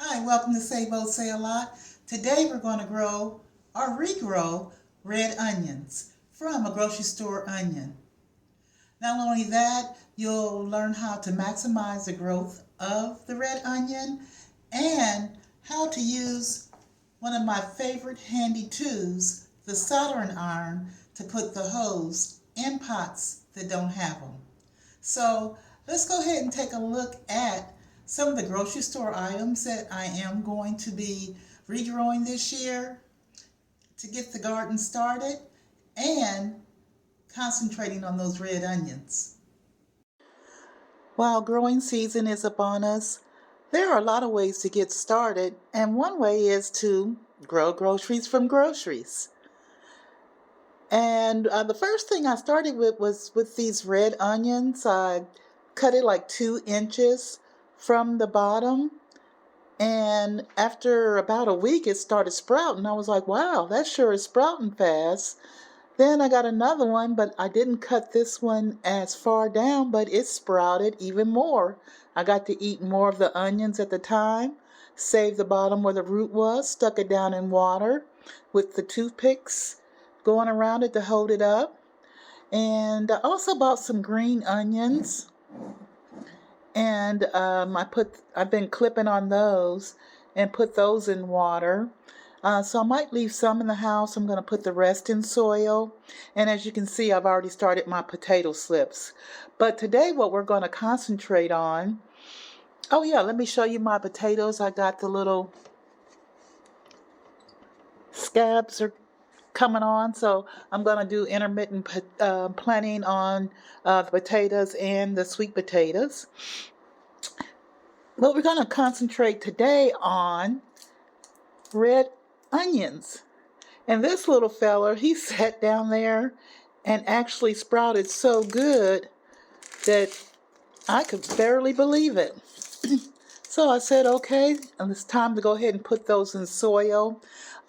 Hi, welcome to Say Both Say a Lot. Today we're going to grow or regrow red onions from a grocery store onion. Not only that, you'll learn how to maximize the growth of the red onion and how to use one of my favorite handy tools, the soldering iron, to put the hose in pots that don't have them. So let's go ahead and take a look at some of the grocery store items that I am going to be regrowing this year to get the garden started and concentrating on those red onions. While growing season is upon us, there are a lot of ways to get started, and one way is to grow groceries from groceries. And the first thing I started with was with these red onions. I cut it like 2 inches from the bottom. And after about a week, it started sprouting. I was like, wow, that sure is sprouting fast. Then I got another one, but I didn't cut this one as far down, but it sprouted even more. I got to eat more of the onions at the time, saved the bottom where the root was, stuck it down in water with the toothpicks going around it to hold it up. And I also bought some green onions, and I've been clipping on those and put those in water. So I might leave some in the house. I'm going to put the rest in soil. And as you can see, I've already started my potato slips. But today what we're going to concentrate on, oh yeah, let me show you my potatoes. I got the little scabs are coming on, so I'm going to do intermittent planting on the potatoes and the sweet potatoes. But we're going to concentrate today on red onions. And this little feller, he sat down there and actually sprouted so good that I could barely believe it. So I said, okay, and it's time to go ahead and put those in soil.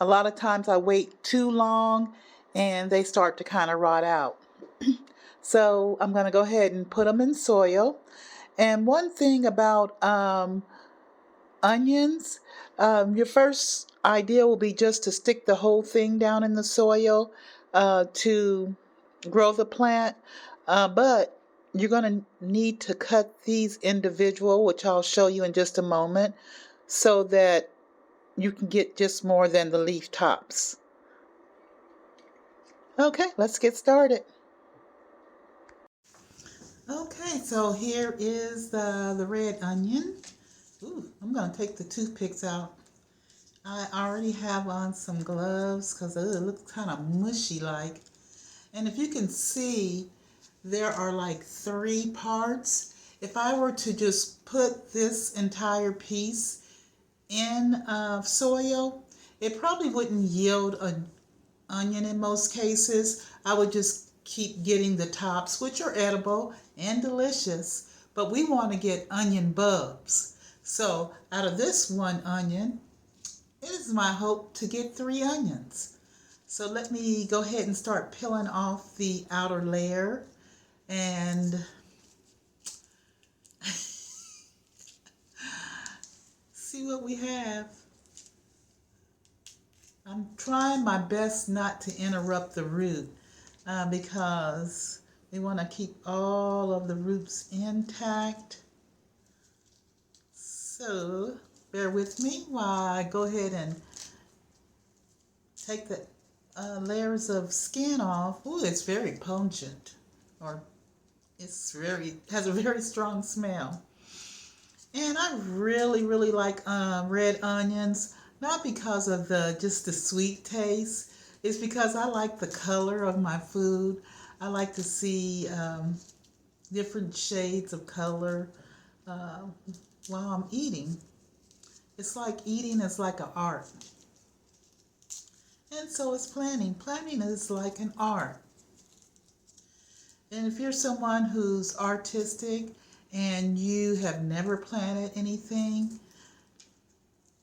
A lot of times I wait too long and they start to kind of rot out. So I'm going to go ahead and put them in soil. And one thing about onions, your first idea will be just to stick the whole thing down in the soil to grow the plant. But you're going to need to cut these individual, which I'll show you in just a moment, so that you can get just more than the leaf tops. Okay, let's get started. Okay, so here is the red onion. Ooh, I'm going to take the toothpicks out. I already have on some gloves because it looks kind of mushy like. And if you can see, there are like 3 parts. If I were to just put this entire piece in soil, it probably wouldn't yield an onion in most cases. I would just keep getting the tops, which are edible and delicious, but we want to get onion bulbs. So out of this one onion, it is my hope to get 3 onions. So let me go ahead and start peeling off the outer layer and see what we have. I'm trying my best not to interrupt the root because we want to keep all of the roots intact. So bear with me while I go ahead and take the layers of skin off. Ooh, it's very pungent, or has a very strong smell. And I really, really like red onions, not because of just the sweet taste. It's because I like the color of my food. I like to see different shades of color uh, while I'm eating. It's like eating is like an art. And so is planting. Planting is like an art. And if you're someone who's artistic and you have never planted anything,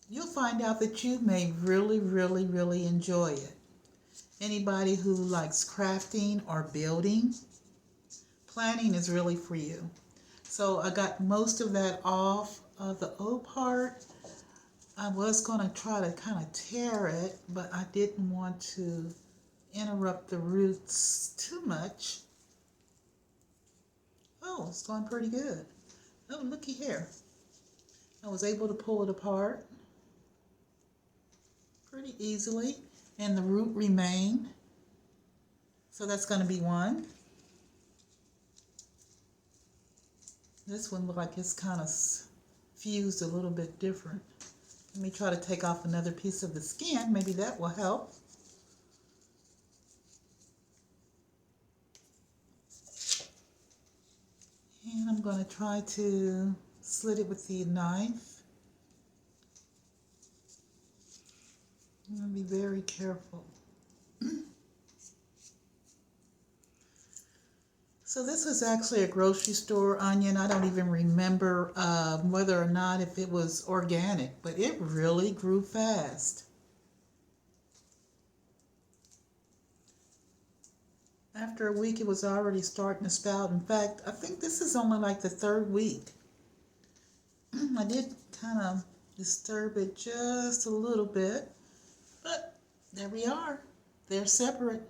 you'll find out that you may really, really, really enjoy it. Anybody who likes crafting or building, planting is really for you. So I got most of that off of the O part. I was going to try to kind of tear it, but I didn't want to interrupt the roots too much. Oh, it's going pretty good. Oh, looky here. I was able to pull it apart pretty easily, and the root remained. So that's going to be one. This one looks like it's kind of fused a little bit different. Let me try to take off another piece of the skin. Maybe that will help. And I'm going to try to slit it with the knife. I'm going to be very careful. So this was actually a grocery store onion. I don't even remember whether or not if it was organic, but it really grew fast. After a week, it was already starting to sprout. In fact, I think this is only like the third week. I did kind of disturb it just a little bit, but there we are. They're separate.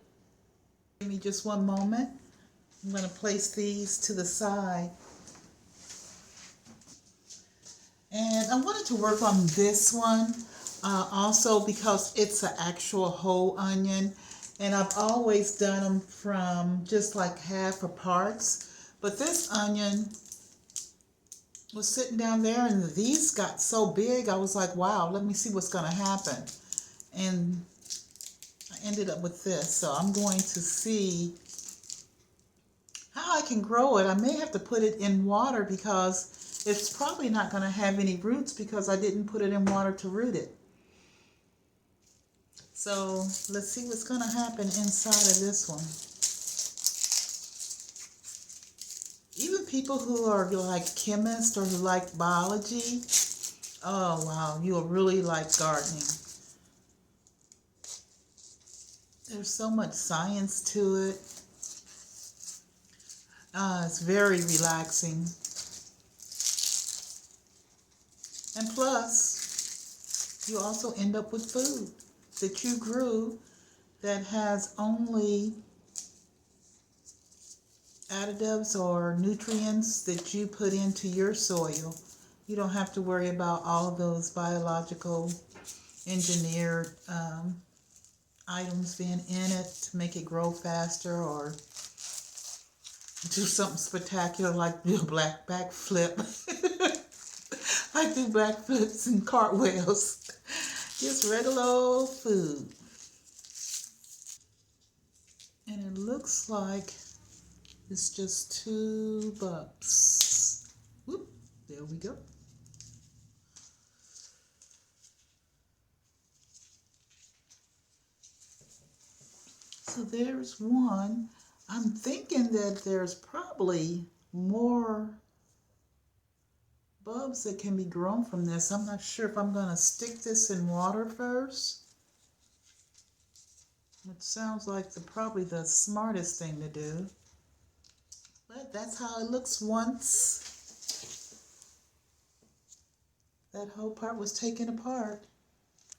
Give me just one moment. I'm going to place these to the side. And I wanted to work on this one also because it's an actual whole onion. And I've always done them from just like half or parts. But this onion was sitting down there and these got so big, I was like, wow, let me see what's going to happen. And I ended up with this. So I'm going to see how I can grow it. I may have to put it in water because it's probably not going to have any roots because I didn't put it in water to root it. So let's see what's going to happen inside of this one. Even people who are like chemists or who like biology, oh wow, you'll really like gardening. There's so much science to it. It's very relaxing. And plus, you also end up with food that you grew that has only additives or nutrients that you put into your soil. You don't have to worry about all of those biological engineered items being in it to make it grow faster or do something spectacular like do a black backflip. I do backflips and cartwheels. Just regular old food. And it looks like it's just $2. Whoop, there we go. So there's one. I'm thinking that there's probably more bulbs that can be grown from this. I'm not sure if I'm going to stick this in water first. It sounds like probably the smartest thing to do. But that's how it looks once that whole part was taken apart.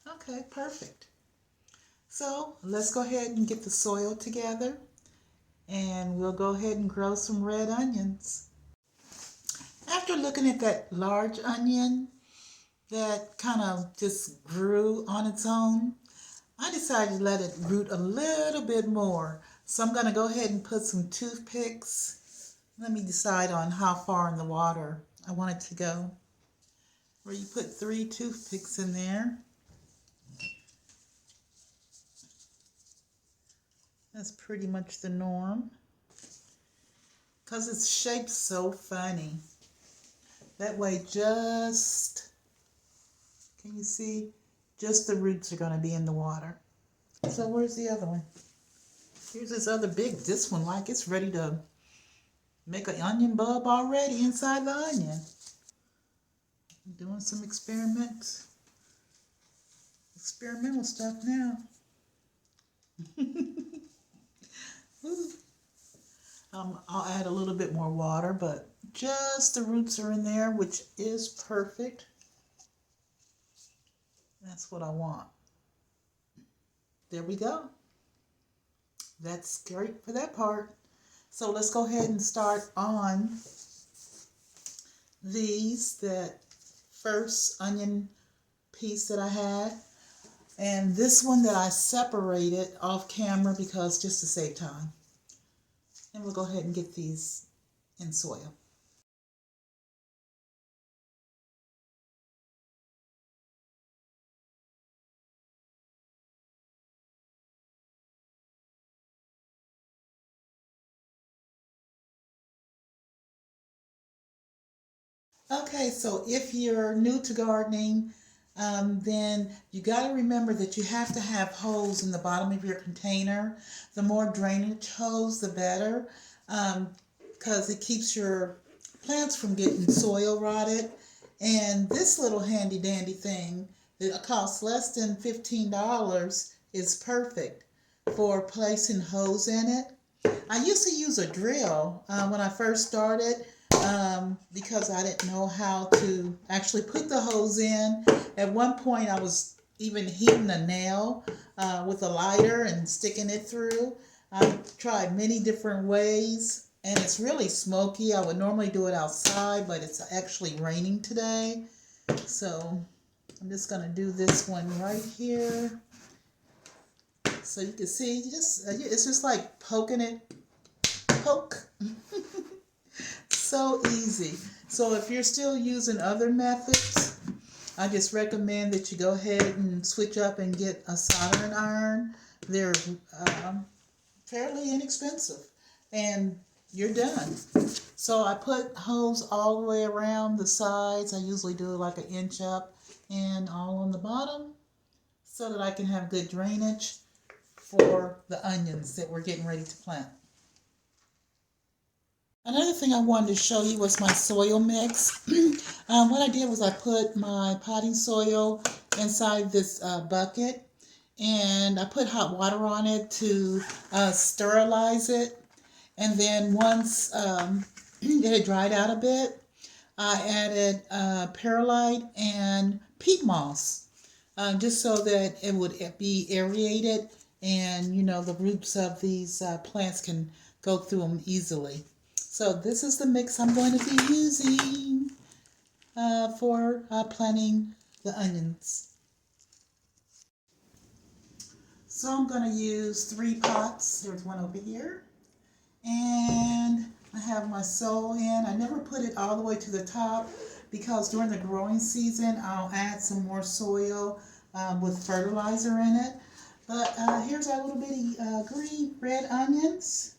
Okay, perfect. So let's go ahead and get the soil together and we'll go ahead and grow some red onions. After looking at that large onion that kind of just grew on its own, I decided to let it root a little bit more. So I'm going to go ahead and put some toothpicks. Let me decide on how far in the water I want it to go. Where you put 3 toothpicks in there. That's pretty much the norm. Because it's shaped so funny. That way just, can you see? Just the roots are going to be in the water. So where's the other one? Here's this other this one like it's ready to make an onion bulb already inside the onion. I'm doing some experimental stuff now. I'll add a little bit more water, but just the roots are in there, which is perfect. That's what I want. There we go. That's great for that part. So let's go ahead and start on that first onion piece that I had. And this one that I separated off camera because just to save time. And we'll go ahead and get these in soil. Okay, so if you're new to gardening, then you got to remember that you have to have holes in the bottom of your container. The more drainage holes, the better, because it keeps your plants from getting soil rotted. And this little handy dandy thing that costs less than $15 is perfect for placing holes in it. I used to use a drill when I first started because I didn't know how to actually put the hose in. At one point, I was even heating a nail with a lighter and sticking it through. I've tried many different ways, and it's really smoky. I would normally do it outside, but it's actually raining today. So I'm just going to do this one right here. So you can see, it's just like poking it. Poke. So easy. So if you're still using other methods, I just recommend that you go ahead and switch up and get a soldering iron. They're fairly inexpensive, and you're done. So I put holes all the way around the sides. I usually do like an inch up and all on the bottom so that I can have good drainage for the onions that we're getting ready to plant. Another thing I wanted to show you was my soil mix. What I did was I put my potting soil inside this bucket, and I put hot water on it to sterilize it. And then once it had dried out a bit, I added perlite and peat moss, just so that it would be aerated and the roots of these plants can go through them easily. So this is the mix I'm going to be using for planting the onions. So I'm going to use 3 pots. There's one over here. And I have my soil in. I never put it all the way to the top because during the growing season I'll add some more soil with fertilizer in it. But here's our little bitty green red onions.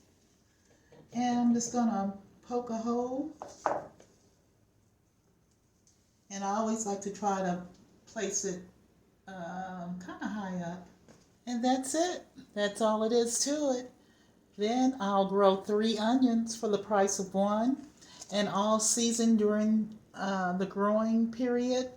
And I'm just going to poke a hole. And I always like to try to place it kind of high up. And that's it. That's all it is to it. Then I'll grow 3 onions for the price of 1. And all season during the growing period,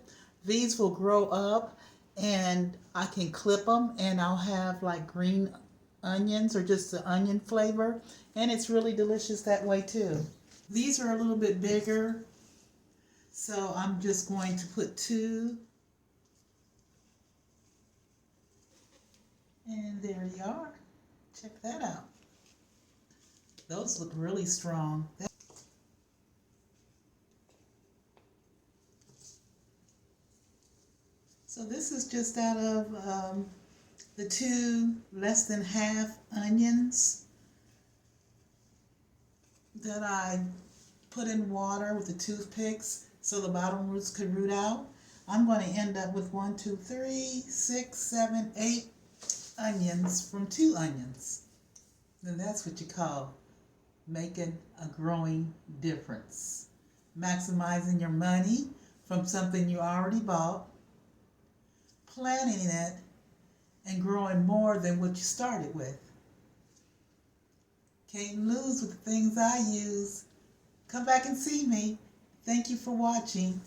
these will grow up and I can clip them and I'll have like green onions or just the onion flavor. And it's really delicious that way too. These are a little bit bigger, so I'm just going to put 2. And there you are. Check that out. Those look really strong. So this is just out of the 2 less than half onions that I put in water with the toothpicks so the bottom roots could root out. I'm going to end up with 1, 2, 3, 6, 7, 8 onions from 2 onions. And that's what you call making a growing difference. Maximizing your money from something you already bought, planting it, and growing more than what you started with. Can't lose with the things I use. Come back and see me. Thank you for watching.